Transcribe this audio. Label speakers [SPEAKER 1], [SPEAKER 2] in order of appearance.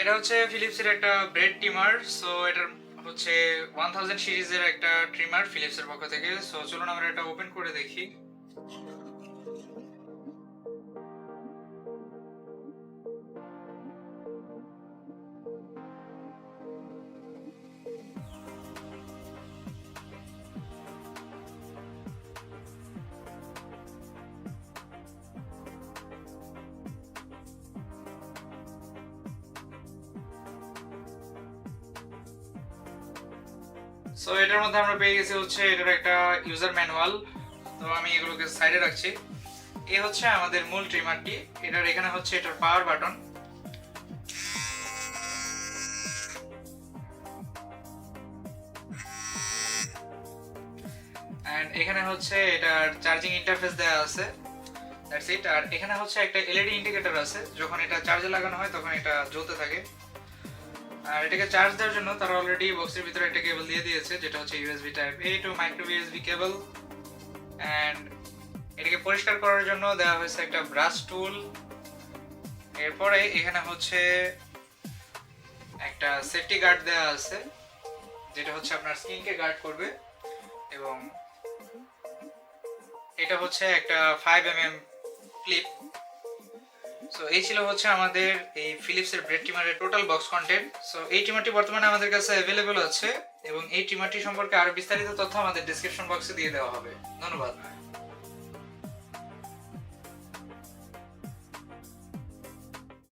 [SPEAKER 1] এটা হচ্ছে ফিলিপসের একটা ব্রেড ট্রিমার। সো এটার হচ্ছে 1000 সিরিজের একটা ট্রিমার ফিলিপসের পক্ষ থেকে। সো চলুন আমরা এটা ওপেন করে দেখি। সো এটার মধ্যে আমরা পেয়ে গেছি হচ্ছে এটার একটা ইউজার ম্যানুয়াল। তো আমি এগুলোকে সাইডে রাখছি। এই হচ্ছে আমাদের মূল ট্রিমারটি। এটার এখানে হচ্ছে এটার পাওয়ার বাটন। এন্ড এখানে হচ্ছে এটার চার্জিং ইন্টারফেস দেওয়া আছে। That's it. আর এখানে হচ্ছে একটা এলইডি ইন্ডিকেটর আছে, যখন এটা চার্জে লাগানো হয় তখন এটা জ্বলতে থাকে। আর এটাকে চার্জ দেওয়ার জন্য তারা অলরেডি বক্সের ভিতরে একটা কেবল দিয়ে দিয়েছে, যেটা হচ্ছে USB type A to micro USB cable. And এটাকে পরিষ্কার করার জন্য দেওয়া হয়েছে একটা ব্রাশ টুল। এরপরে এখানে হচ্ছে একটা সেফটি গার্ড দেওয়া আছে, যেটা হচ্ছে আপনার স্কিনকে গার্ড করবে। এবং এটা হচ্ছে একটা 5mm ক্লিপ। সো এই ছিল হচ্ছে আমাদের এই ফিলিপসের ব্রেড ট্রিমারের টোটাল বক্স কন্টেন্ট। সো এই ট্রিমারটি বর্তমানে আমাদের কাছে অ্যাভেলেবল আছে এবং এই ট্রিমারটি সম্পর্কে আরো বিস্তারিত তথ্য আমাদের ডেসক্রিপশন বক্সে দিয়ে দেওয়া হবে। ধন্যবাদ।